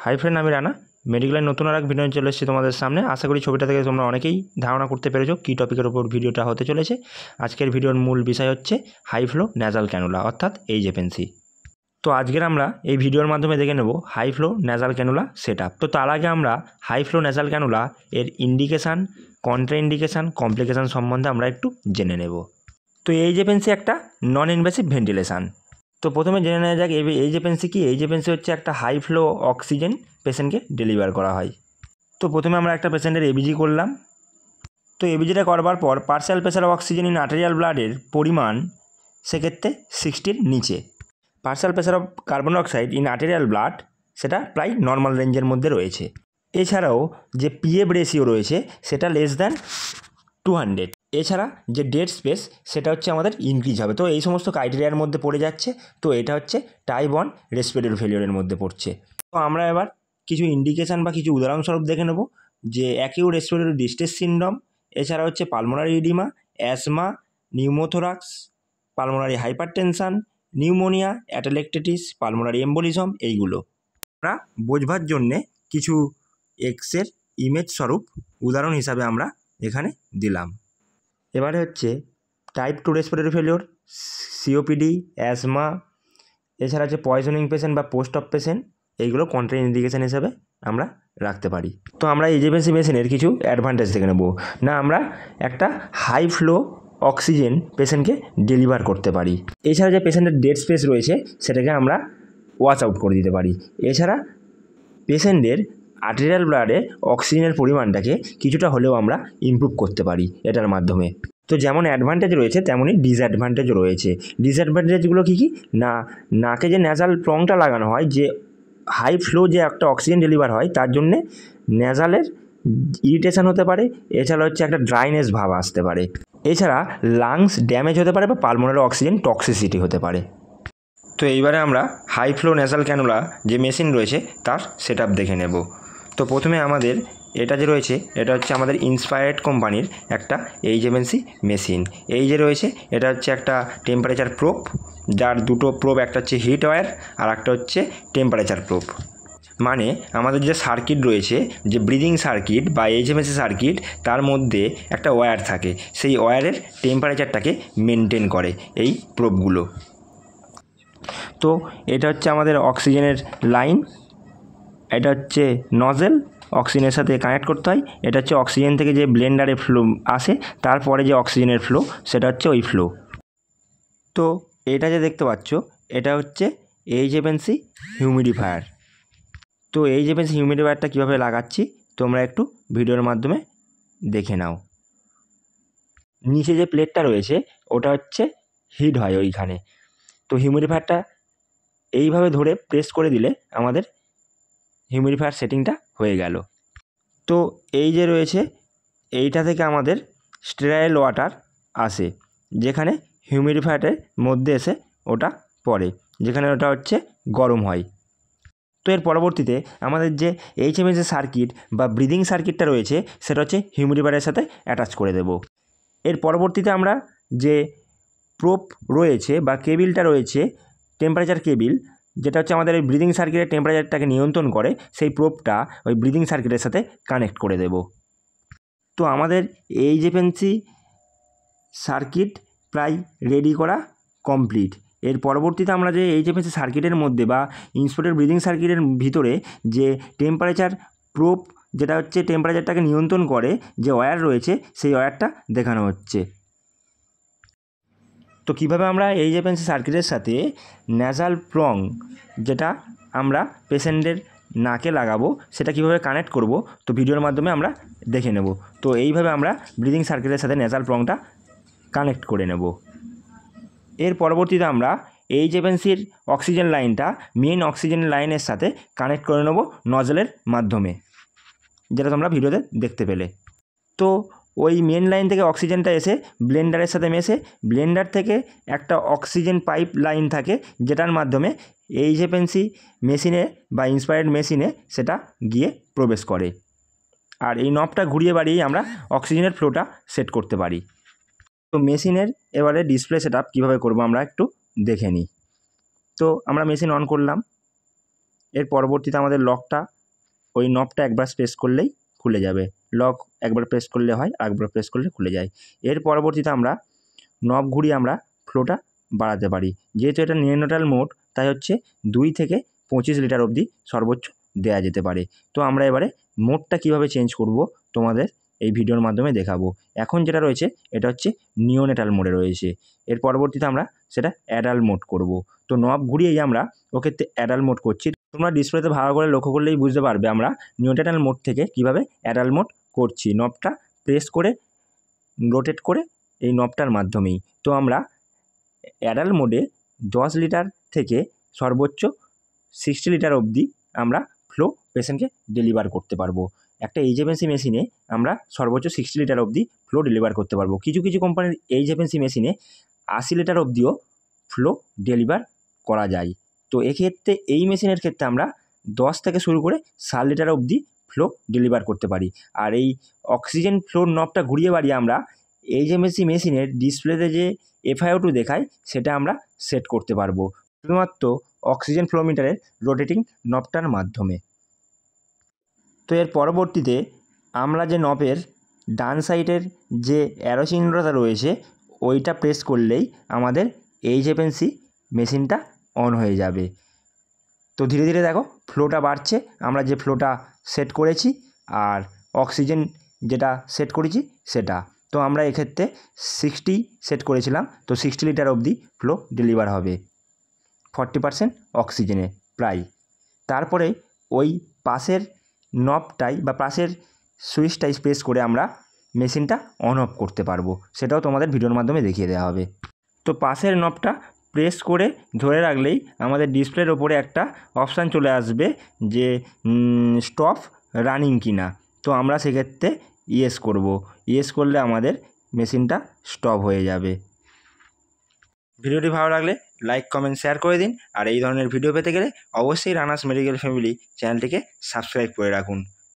Hi friend, আমি রানা মেডিকেলের নতুন আর এক ভিডিও চলে এসেছি তোমাদের সামনে। আশা করি ছবিটা থেকে তোমরা অনেকেই ধারণা করতে পেরেছো কী টপিকের ওপর ভিডিওটা হতে চলেছে। আজকের ভিডিওর মূল বিষয় হচ্ছে হাই ফ্লো ন্যাজাল ক্যানুলা অর্থাৎ এইচএফএনসি। তো আজকের আমরা এই ভিডিওর মাধ্যমে দেখে নেব high flow nasal cannula set up. তো তার আগে আমরা হাই ফ্লো ন্যাজাল ক্যানুলা এর ইন্ডিকেশান, কন্ট্রা ইন্ডিকেশান, কমপ্লিকেশান সম্বন্ধে আমরা একটু জেনে নেব। তো এইচএফএনসি একটা নন ইনভেসিভ ভেন্টিলেশান। তো প্রথমে জেনে নেওয়া যাক এইচএফএনসি কি। এইচএফএনসি হচ্ছে একটা হাই ফ্লো অক্সিজেন পেশেন্টকে ডেলিভার করা হয়। তো প্রথমে আমরা একটা পেশেন্টের এবিজি করলাম। তো এবিজিটা করবার পর partial pressure of oxygen in arterial ব্লাডের পরিমাণ সেক্ষেত্রে 60-র নিচে। Partial pressure of carbon dioxide in arterial blood সেটা প্রায় নর্মাল রেঞ্জের মধ্যে রয়েছে। এছাড়াও যে পিএফ রেশিও রয়েছে সেটা লেস দ্যান 200। এছাড়া যে ডেড স্পেস সেটা হচ্ছে আমাদের ইনক্রিজ হবে। তো এই সমস্ত ক্রাইটেরিয়ার মধ্যে পড়ে যাচ্ছে। তো এটা হচ্ছে টাইপ 1 রেসপিরেটরি ফেলিওরের মধ্যে পড়ছে। তো আমরা এবার কিছু ইন্ডিকেশান বা কিছু উদাহরণস্বরূপ দেখে নেব যে অ্যাকিউট রেসপিরেটরি ডিস্ট্রেস সিনড্রোম, এছাড়া হচ্ছে pulmonary oedema, asthma, pneumothorax, pulmonary hypertension, pneumonia, atelectasis, pulmonary embolism, এইগুলো আমরা বোঝবার জন্যে কিছু এক্সের ইমেজ স্বরূপ উদাহরণ হিসাবে আমরা এখানে দিলাম। এবারে হচ্ছে type 2 respiratory failure, COPD, asthma, এছাড়া হচ্ছে পয়জনিং পেশেন্ট বা পোস্ট অপ পেশেন্ট, এইগুলো কন্ট্রা ইন্ডিকেশান হিসাবে আমরা রাখতে পারি। তো আমরা এইচএফএনসি মেশিনের কিছু অ্যাডভান্টেজ দেখে নেব। না, আমরা একটা হাই ফ্লো অক্সিজেন পেশেন্টকে ডেলিভার করতে পারি। এছাড়া যে পেশেন্টের ডেড স্পেস রয়েছে সেটাকে আমরা ওয়াচ আউট করে দিতে পারি। এছাড়া পেশেন্টের আর্টেরিয়াল ব্লাডে অক্সিজেনের পরিমাণটাকে কিছুটা হলেও আমরা ইমপ্রুভ করতে পারি এটার মাধ্যমে। তো যেমন অ্যাডভান্টেজ রয়েছে তেমনই ডিসঅ্যাডভান্টেজও রয়েছে। ডিসঅ্যাডভান্টেজগুলো কী কী? না, নাকে যে ন্যাজাল প্রংটা লাগানো হয়, যে হাই ফ্লো যে একটা অক্সিজেন ডেলিভার হয় তার জন্যে ন্যাজালের ইরিটেশন হতে পারে। এছাড়া হচ্ছে একটা ড্রাইনেস ভাব আসতে পারে। এছাড়া লাংস ড্যামেজ হতে পারে বা পালমোনারি অক্সিজেন টক্সিসিটি হতে পারে। তো এইবারে আমরা হাই ফ্লো ন্যাসাল ক্যানুলা যে মেশিন রয়েছে তার সেট আপ দেখে নেব। তো প্রথমে আমাদের এটা যে রয়েছে এটা হচ্ছে আমাদের ইন্সপায়ার্ড কোম্পানির একটা এইচএফএনসি মেশিন। এই যে রয়েছে এটা হচ্ছে একটা টেম্পারেচার প্রোব, যার দুটো প্রোব, একটা হচ্ছে হিট ওয়্যার আর একটা হচ্ছে টেম্পারেচার প্রোব। মানে আমাদের যে সার্কিট রয়েছে, যে ব্রিদিং সার্কিট বা এইচএফএনসি সার্কিট, তার মধ্যে একটা ওয়্যার থাকে, সেই ওয়্যারের টেম্পারেচারটাকে মেনটেন করে এই প্রোবগুলো। তো এটা হচ্ছে আমাদের অক্সিজেনের লাইন, এটা হচ্ছে নজেল, অক্সিজেনের সাথে কানেক্ট করতে হয়। এটা হচ্ছে অক্সিজেন থেকে যে ব্লেন্ডারে ফ্লো আসে, তারপরে যে অক্সিজেনের ফ্লো সেটা হচ্ছে ওই ফ্লো। তো এটা যে দেখতে পাচ্ছ এটা হচ্ছে এইচএফএনসি হিউমিডিফায়ার। তো এইচএফএনসি হিউমিডিফায়ারটা কীভাবে লাগাচ্ছি তোমরা একটু ভিডিওর মাধ্যমে দেখে নাও। নিচে যে প্লেটটা রয়েছে ওটা হচ্ছে হিট হয় ওইখানে। তো হিউমিডিফায়ারটা এইভাবে ধরে প্রেস করে দিলে আমাদের হিউমিডিফায়ার সেটিংটা হয়ে গেল। তো এই যে রয়েছে এইটা থেকে আমাদের স্টেরাইল ওয়াটার আসে, যেখানে হিউমিডিফায়ারের মধ্যে এসে ওটা পড়ে, যেখানে ওটা হচ্ছে গরম হয়। তো এর পরবর্তীতে আমাদের যে এইচএফএনসি সার্কিট বা ব্রিদিং সার্কিটটা রয়েছে সেটা হচ্ছে হিউমিডিফায়ারের সাথে অ্যাটাচ করে দেব। এর পরবর্তীতে আমরা যে প্রোব রয়েছে বা কেবিলটা রয়েছে, টেম্পারেচার কেবিল, যেটা হচ্ছে আমাদের এই ব্রিদিং সার্কিটের টেম্পারেচারটাকে নিয়ন্ত্রণ করে, সেই প্রোবটা ওই ব্রিদিং সার্কিটের সাথে কানেক্ট করে দেব। তো আমাদের এইচএফএনসি সার্কিট প্রায় রেডি করা কমপ্লিট। এর পরবর্তীতে আমরা যে এইচএফএনসি সার্কিটের মধ্যে বা ইন্সপোর্টেড ব্রিদিং সার্কিটের ভিতরে যে টেম্পারেচার প্রোব, যেটা হচ্ছে টেম্পারেচারটাকে নিয়ন্ত্রণ করে, যে ওয়্যার রয়েছে সেই ওয়্যারটা দেখানো হচ্ছে। তো কীভাবে আমরা এইচএফএনসি সার্কিটের সাথে ন্যাসাল প্রং, যেটা আমরা পেশেন্টের নাকে লাগাবো, সেটা কীভাবে কানেক্ট করব তো ভিডিওর মাধ্যমে আমরা দেখে নেব। তো এইভাবে আমরা ব্রিদিং সার্কিটের সাথে ন্যাসাল প্রংটা কানেক্ট করে নেব। এর পরবর্তীতে আমরা এইচএফএনসির অক্সিজেন লাইনটা মেন অক্সিজেন লাইনের সাথে কানেক্ট করে নেব নজলের মাধ্যমে, যেটা তোমরা ভিডিওতে দেখতে পেলে। তো ওই মেন লাইন থেকে অক্সিজেনটা এসে ব্লেন্ডারের সাথে মেশে, ব্লেন্ডার থেকে একটা অক্সিজেন পাইপ লাইন থাকে, যেটার মাধ্যমে এইচএফএনসি মেশিনে বা ইন্সপায়ার্ড মেশিনে সেটা গিয়ে প্রবেশ করে। আর এই নবটা ঘুরিয়ে বাড়িয়েই আমরা অক্সিজেনের ফ্লোটা সেট করতে পারি। তো মেশিনের এবারে ডিসপ্লে সেটআপ কীভাবে করবো আমরা একটু দেখে নিই। তো আমরা মেশিন অন করলাম। এর পরবর্তীতে আমাদের লকটা ওই নবটা একবার প্রেস করলেই খুলে যাবে। লক একবার প্রেস করলে হয়, একবার প্রেস করলে খুলে যায়। এর পরবর্তীতে আমরা নব ঘুরিয়ে আমরা ফ্লোটা বাড়াতে পারি। যেহেতু এটা নিউট্রাল মোড তাই হচ্ছে 2 থেকে 25 লিটার অবধি সর্বোচ্চ দেয়া যেতে পারে। তো আমরা এবারে মোডটা কীভাবে চেঞ্জ করব তোমাদের এই ভিডিওর মাধ্যমে দেখাবো। এখন যেটা রয়েছে এটা হচ্ছে নিওনেটাল মোডে রয়েছে। এর পরবর্তীতে আমরা সেটা অ্যাডাল্ট মোড করব। তো নব ঘুরিয়েই আমরা ওকে অ্যাডাল্ট মোড করছি। তোমরা ডিসপ্লেতে ভালো করে লক্ষ্য করলেই বুঝতে পারবে আমরা নিওনেটাল মোড থেকে কীভাবে অ্যাডাল্ট মোড করছি। নবটা প্রেস করে রোটেট করে এই নবটার মাধ্যমেই। তো আমরা অ্যাডাল্ট মোডে 10 লিটার থেকে সর্বোচ্চ 60 লিটার অবধি আমরা ফ্লো পেশেন্টকে ডেলিভার করতে পারবো। একটা এইচএফএনসি মেশিনে আমরা সর্বোচ্চ 60 লিটার অবধি ফ্লো ডেলিভার করতে পারবো। কিছু কিছু কোম্পানির এইচএফএনসি মেশিনে 80 লিটার অবধিও ফ্লো ডেলিভার করা যায়। তো এক্ষেত্রে এই মেশিনের ক্ষেত্রে আমরা 10 থেকে শুরু করে 60 লিটার অবধি ফ্লো ডেলিভার করতে পারি। আর এই অক্সিজেন ফ্লোর নবটা ঘুরিয়ে বাড়িয়ে আমরা এইচএফএনসি মেশিনের ডিসপ্লেতে যে FiO2 দেখায় সেটা আমরা সেট করতে পারবো শুধুমাত্র অক্সিজেন ফ্লোমিটারের রোটেটিং নবটার মাধ্যমে। তো এর পরবর্তীতে আমরা যে নবের ডান সাইডের যে অ্যারো চিহ্নটা রয়েছে ওইটা প্রেস করলেই আমাদের এইচএফএনসি মেশিনটা অন হয়ে যাবে। তো ধীরে ধীরে দেখো ফ্লোটা বাড়ছে, আমরা যে ফ্লোটা সেট করেছি আর অক্সিজেন যেটা সেট করেছি সেটা। তো আমরা এক্ষেত্রে 60 সেট করেছিলাম, তো 60 লিটার অবধি ফ্লো ডেলিভার হবে 40% অক্সিজেনে প্রায়। তারপরে ওই পাশের নবটাই বা পাশের সুইচটাই প্রেস করে আমরা মেশিনটা অন অফ করতে পারবো, সেটাও তোমাদের ভিডিওর মাধ্যমে দেখিয়ে দেওয়া হবে। তো পাশের নবটা প্রেস করে ধরে রাখলেই আমাদের ডিসপ্লের ওপরে একটা অপশান চলে আসবে যে স্টপ রানিং কিনা। তো আমরা সেক্ষেত্রে ইয়েস করব। ইয়েস করলে আমাদের মেশিনটা স্টপ হয়ে যাবে। ভিডিওটি ভালো লাগলে লাইক কমেন্ট শেয়ার করে দিন। আর এই ধরনের ভিডিও পেতে গেলে অবশ্যই রানার্স মেডিকেল ফ্যামিলি চ্যানেলটিকে সাবস্ক্রাইব করে রাখুন।